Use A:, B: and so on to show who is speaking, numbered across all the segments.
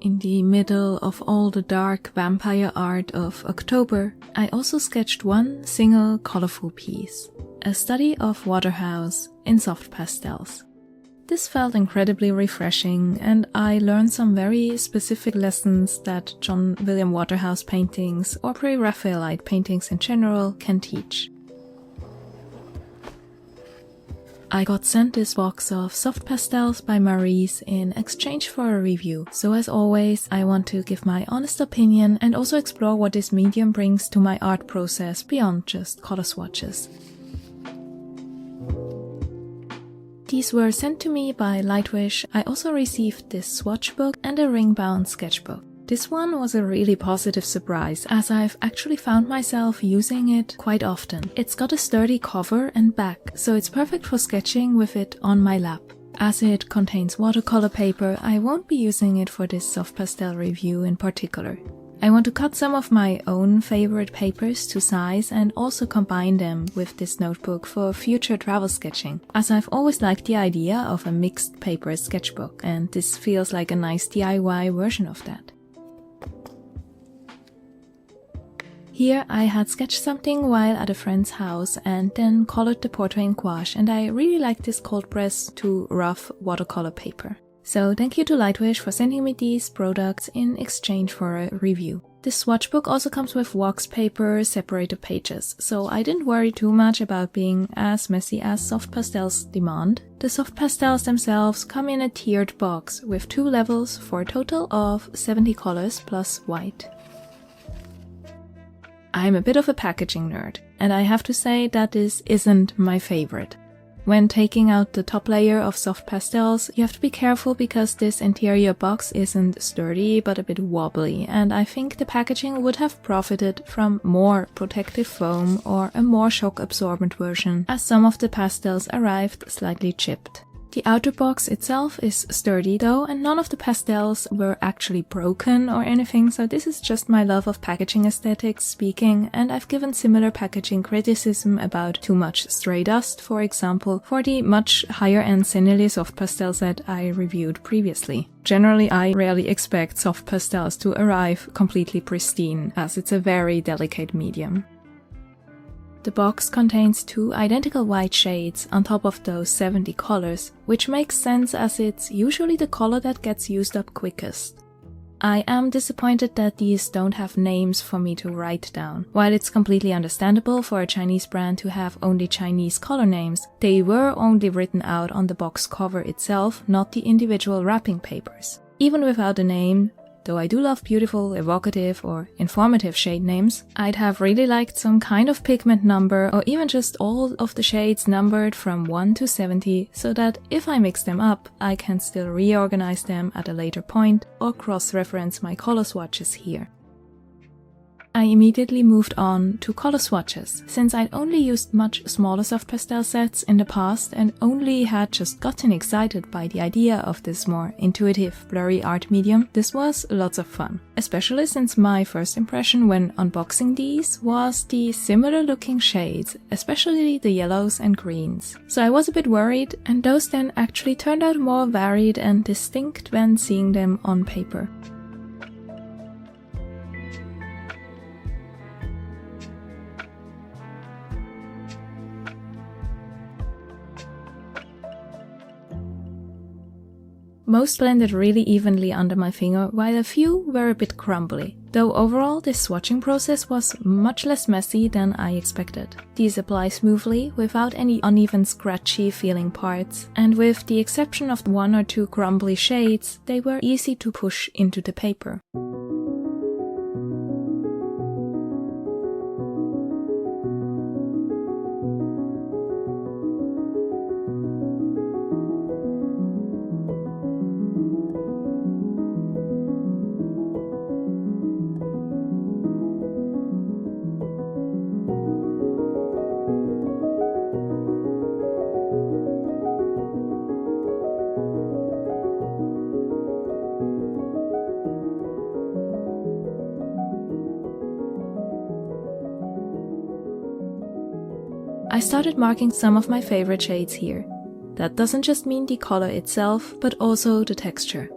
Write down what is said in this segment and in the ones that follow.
A: In the middle of all the dark vampire art of October, I also sketched one single colorful piece, a study of Waterhouse in soft pastels. This felt incredibly refreshing, and I learned some very specific lessons that John William Waterhouse paintings or Pre-Raphaelite paintings in general can teach. I got sent this box of soft pastels by Maurice in exchange for a review, so as always I want to give my honest opinion and also explore what this medium brings to my art process beyond just color swatches. These were sent to me by Lightwish. I also received this swatch book and a ring-bound sketchbook. This one was a really positive surprise, as I've actually found myself using it quite often. It's got a sturdy cover and back, so it's perfect for sketching with it on my lap. As it contains watercolor paper, I won't be using it for this soft pastel review in particular. I want to cut some of my own favorite papers to size and also combine them with this notebook for future travel sketching, as I've always liked the idea of a mixed paper sketchbook, and this feels like a nice DIY version of that. Here I had sketched something while at a friend's house and then colored the portrait in gouache, and I really liked this cold press to rough watercolor paper. So thank you to Lightwish for sending me these products in exchange for a review. This swatch book also comes with wax paper separated pages, so I didn't worry too much about being as messy as soft pastels demand. The soft pastels themselves come in a tiered box with 2 levels for a total of 70 colors plus white. I'm a bit of a packaging nerd, and I have to say that this isn't my favorite. When taking out the top layer of soft pastels, you have to be careful because this interior box isn't sturdy but a bit wobbly, and I think the packaging would have profited from more protective foam or a more shock-absorbent version, as some of the pastels arrived slightly chipped. The outer box itself is sturdy though, and none of the pastels were actually broken or anything, so this is just my love of packaging aesthetics speaking, and I've given similar packaging criticism about too much stray dust, for example, for the much higher end Senili soft pastel set I reviewed previously. Generally, I rarely expect soft pastels to arrive completely pristine, as it's a very delicate medium. The box contains 2 identical white shades on top of those 70 colors, which makes sense as it's usually the color that gets used up quickest. I am disappointed that these don't have names for me to write down. While it's completely understandable for a Chinese brand to have only Chinese color names, they were only written out on the box cover itself, not the individual wrapping papers. Even without a name, though I do love beautiful, evocative or informative shade names, I'd have really liked some kind of pigment number or even just all of the shades numbered from 1 to 70 so that if I mix them up, I can still reorganize them at a later point or cross-reference my color swatches here. I immediately moved on to color swatches, since I'd only used much smaller soft pastel sets in the past and only had just gotten excited by the idea of this more intuitive, blurry art medium. This was lots of fun, especially since my first impression when unboxing these was the similar looking shades, especially the yellows and greens. So I was a bit worried, and those then actually turned out more varied and distinct when seeing them on paper. Most blended really evenly under my finger, while a few were a bit crumbly. Though overall this swatching process was much less messy than I expected. These apply smoothly, without any uneven scratchy feeling parts, and with the exception of 1 or 2 crumbly shades, they were easy to push into the paper. I started marking some of my favorite shades here. That doesn't just mean the color itself, but also the texture.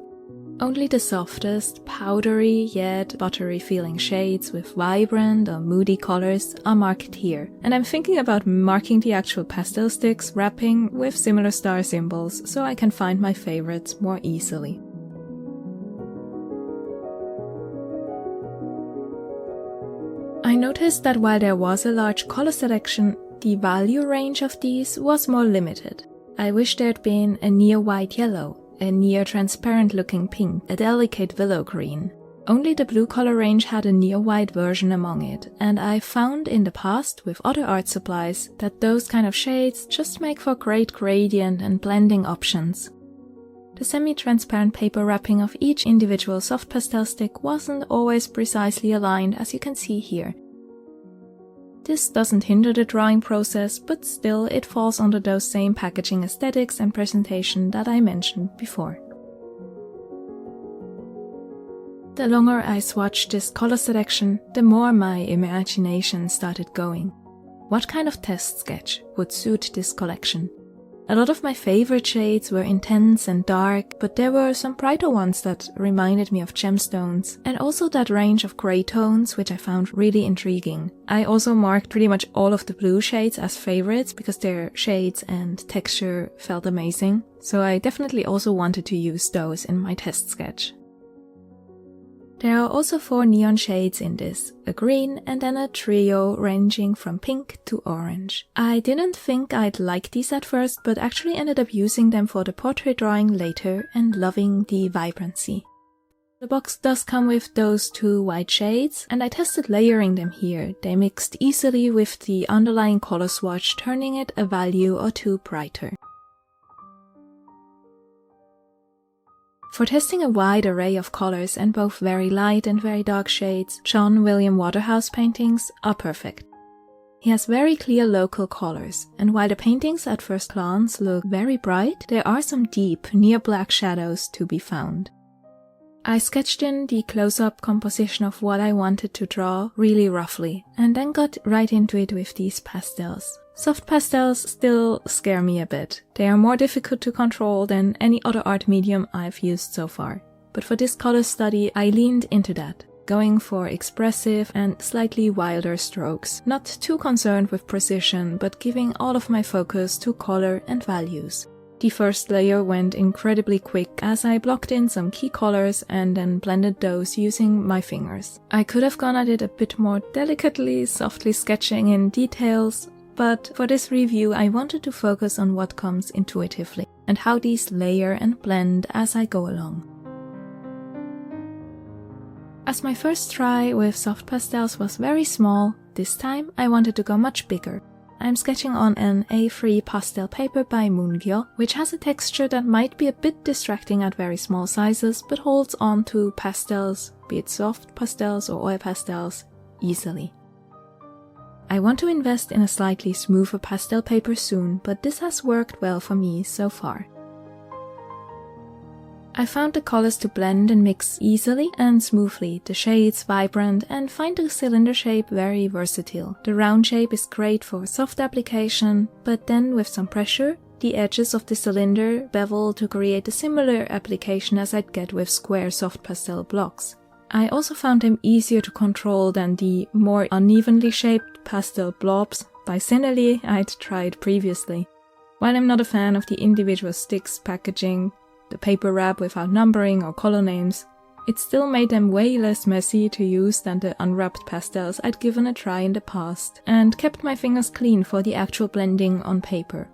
A: Only the softest, powdery yet buttery feeling shades with vibrant or moody colors are marked here, and I'm thinking about marking the actual pastel sticks wrapping with similar star symbols so I can find my favorites more easily. I noticed that while there was a large color selection, the value range of these was more limited. I wish there'd been a near white yellow, a near transparent looking pink, a delicate willow green. Only the blue color range had a near white version among it, and I found in the past with other art supplies that those kind of shades just make for great gradient and blending options. The semi-transparent paper wrapping of each individual soft pastel stick wasn't always precisely aligned, as you can see here. This doesn't hinder the drawing process, but still it falls under those same packaging aesthetics and presentation that I mentioned before. The longer I swatched this color selection, the more my imagination started going. What kind of test sketch would suit this collection? A lot of my favorite shades were intense and dark, but there were some brighter ones that reminded me of gemstones, and also that range of grey tones which I found really intriguing. I also marked pretty much all of the blue shades as favorites because their shades and texture felt amazing, so I definitely also wanted to use those in my test sketch. There are also 4 neon shades in this, a green and then a trio ranging from pink to orange. I didn't think I'd like these at first, but actually ended up using them for the portrait drawing later and loving the vibrancy. The box does come with those 2 white shades, and I tested layering them here. They mixed easily with the underlying color swatch, turning it a value or 2 brighter. For testing a wide array of colors and both very light and very dark shades, John William Waterhouse paintings are perfect. He has very clear local colors, and while the paintings at first glance look very bright, there are some deep, near black shadows to be found. I sketched in the close-up composition of what I wanted to draw really roughly, and then got right into it with these pastels. Soft pastels still scare me a bit. They are more difficult to control than any other art medium I've used so far. But for this color study, I leaned into that, going for expressive and slightly wilder strokes, not too concerned with precision, but giving all of my focus to color and values. The first layer went incredibly quick as I blocked in some key colors and then blended those using my fingers. I could have gone at it a bit more delicately, softly sketching in details, but for this review I wanted to focus on what comes intuitively and how these layer and blend as I go along. As my first try with soft pastels was very small, this time I wanted to go much bigger. I'm sketching on an A3 pastel paper by Moongyo, which has a texture that might be a bit distracting at very small sizes, but holds on to pastels, be it soft pastels or oil pastels, easily. I want to invest in a slightly smoother pastel paper soon, but this has worked well for me so far. I found the colors to blend and mix easily and smoothly, the shades vibrant, and find the cylinder shape very versatile. The round shape is great for soft application, but then with some pressure, the edges of the cylinder bevel to create a similar application as I'd get with square soft pastel blocks. I also found them easier to control than the more unevenly shaped pastel blobs by Cinelli I'd tried previously. While I'm not a fan of the individual sticks packaging, the paper wrap without numbering or color names, it still made them way less messy to use than the unwrapped pastels I'd given a try in the past, and kept my fingers clean for the actual blending on paper.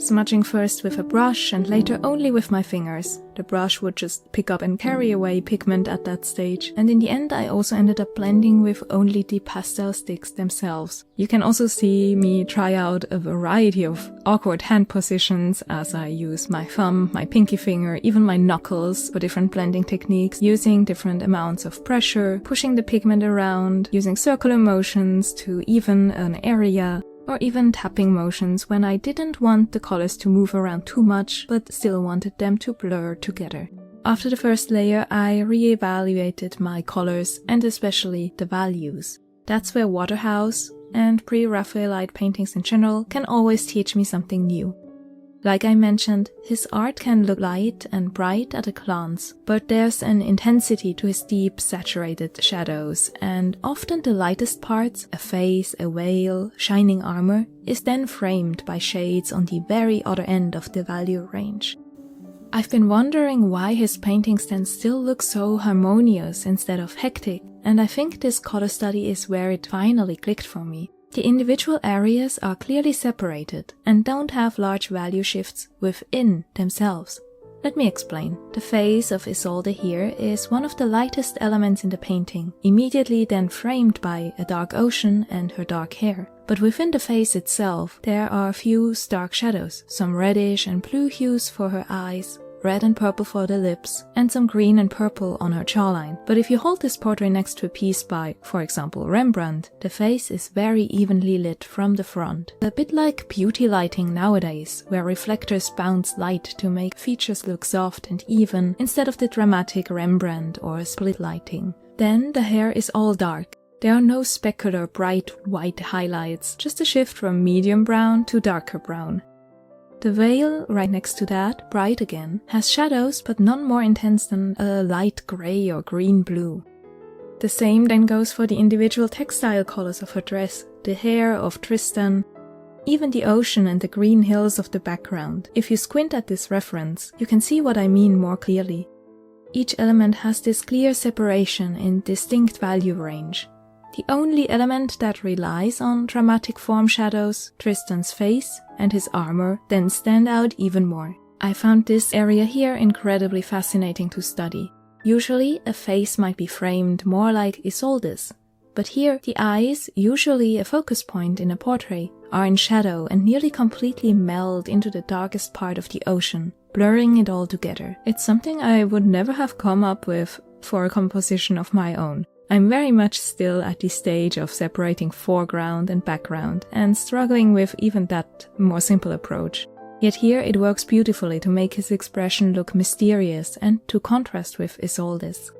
A: smudging first with a brush and later only with my fingers. The brush would just pick up and carry away pigment at that stage, and in the end I also ended up blending with only the pastel sticks themselves. You can also see me try out a variety of awkward hand positions as I use my thumb, my pinky finger, even my knuckles for different blending techniques, using different amounts of pressure, pushing the pigment around, using circular motions to even an area, or even tapping motions when I didn't want the colors to move around too much, but still wanted them to blur together. After the first layer, I re-evaluated my colors and especially the values. That's where Waterhouse and Pre-Raphaelite paintings in general can always teach me something new. Like I mentioned, his art can look light and bright at a glance, but there's an intensity to his deep, saturated shadows, and often the lightest parts, a face, a veil, shining armor, is then framed by shades on the very other end of the value range. I've been wondering why his paintings then still look so harmonious instead of hectic, and I think this color study is where it finally clicked for me. The individual areas are clearly separated and don't have large value shifts within themselves. Let me explain. The face of Isolde here is one of the lightest elements in the painting, immediately then framed by a dark ocean and her dark hair. But within the face itself, there are a few stark shadows, some reddish and blue hues for her eyes, red and purple for the lips, and some green and purple on her jawline. But if you hold this portrait next to a piece by, for example, Rembrandt, the face is very evenly lit from the front. A bit like beauty lighting nowadays, where reflectors bounce light to make features look soft and even, instead of the dramatic Rembrandt or split lighting. Then the hair is all dark. There are no specular bright white highlights, just a shift from medium brown to darker brown. The veil, right next to that, bright again, has shadows but none more intense than a light grey or green-blue. The same then goes for the individual textile colors of her dress, the hair of Tristan, even the ocean and the green hills of the background. If you squint at this reference, you can see what I mean more clearly. Each element has this clear separation in distinct value range. The only element that relies on dramatic form shadows, Tristan's face and his armor, then stand out even more. I found this area here incredibly fascinating to study. Usually a face might be framed more like Isolde's, but here the eyes, usually a focus point in a portrait, are in shadow and nearly completely meld into the darkest part of the ocean, blurring it all together. It's something I would never have come up with for a composition of my own. I'm very much still at the stage of separating foreground and background and struggling with even that more simple approach. Yet here it works beautifully to make his expression look mysterious and to contrast with Isolde's.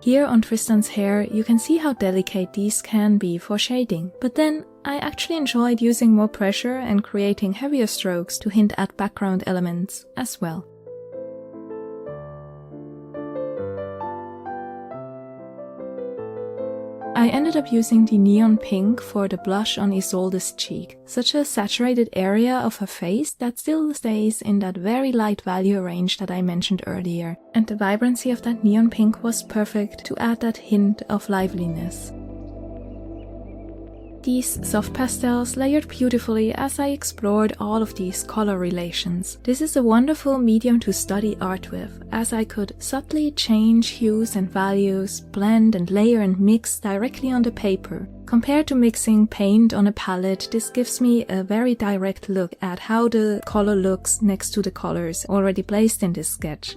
A: Here on Tristan's hair you can see how delicate these can be for shading, but then I actually enjoyed using more pressure and creating heavier strokes to hint at background elements as well. I ended up using the neon pink for the blush on Isolde's cheek, such a saturated area of her face that still stays in that very light value range that I mentioned earlier, and the vibrancy of that neon pink was perfect to add that hint of liveliness. These soft pastels layered beautifully as I explored all of these color relations. This is a wonderful medium to study art with, as I could subtly change hues and values, blend and layer and mix directly on the paper. Compared to mixing paint on a palette, this gives me a very direct look at how the color looks next to the colors already placed in this sketch.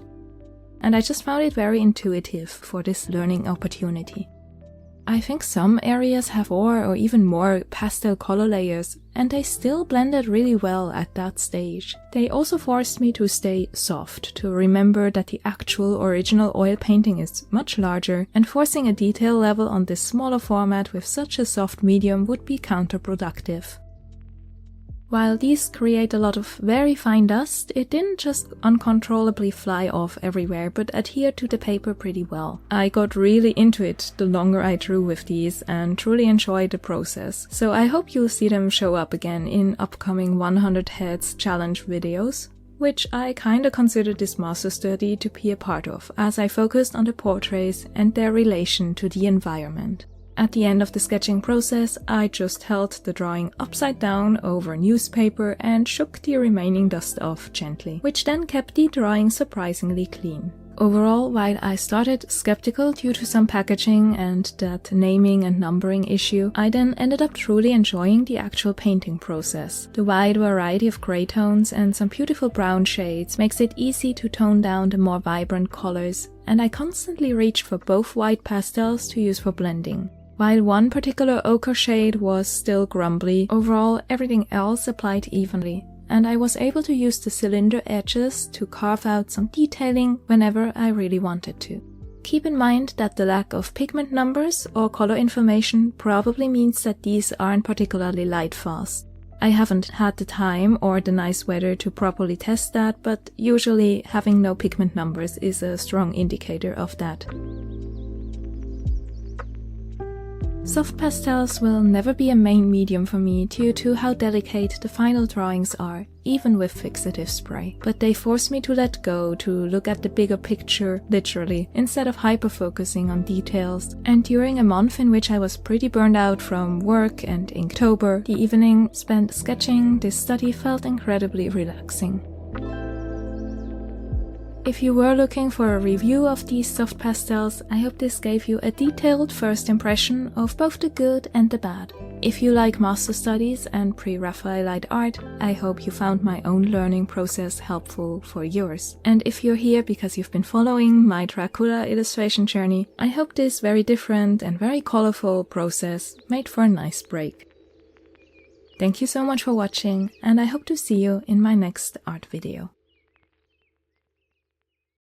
A: And I just found it very intuitive for this learning opportunity. I think some areas have 4 or even more pastel color layers, and they still blended really well at that stage. They also forced me to stay soft, to remember that the actual original oil painting is much larger, and forcing a detail level on this smaller format with such a soft medium would be counterproductive. While these create a lot of very fine dust, it didn't just uncontrollably fly off everywhere, but adhered to the paper pretty well. I got really into it the longer I drew with these and truly enjoyed the process, so I hope you'll see them show up again in upcoming 100 Heads challenge videos, which I kinda considered this master study to be a part of, as I focused on the portraits and their relation to the environment. At the end of the sketching process, I just held the drawing upside down over newspaper and shook the remaining dust off gently, which then kept the drawing surprisingly clean. Overall, while I started skeptical due to some packaging and that naming and numbering issue, I then ended up truly enjoying the actual painting process. The wide variety of gray tones and some beautiful brown shades makes it easy to tone down the more vibrant colors, and I constantly reached for both white pastels to use for blending. While one particular ochre shade was still grumbly, overall everything else applied evenly, and I was able to use the cylinder edges to carve out some detailing whenever I really wanted to. Keep in mind that the lack of pigment numbers or color information probably means that these aren't particularly light fast. I haven't had the time or the nice weather to properly test that, but usually having no pigment numbers is a strong indicator of that. Soft pastels will never be a main medium for me due to how delicate the final drawings are, even with fixative spray. But they force me to let go, to look at the bigger picture, literally, instead of hyper-focusing on details. And during a month in which I was pretty burned out from work and Inktober, the evening spent sketching this study felt incredibly relaxing. If you were looking for a review of these soft pastels, I hope this gave you a detailed first impression of both the good and the bad. If you like master studies and pre-Raphaelite art, I hope you found my own learning process helpful for yours. And if you're here because you've been following my Dracula illustration journey, I hope this very different and very colorful process made for a nice break. Thank you so much for watching, and I hope to see you in my next art video.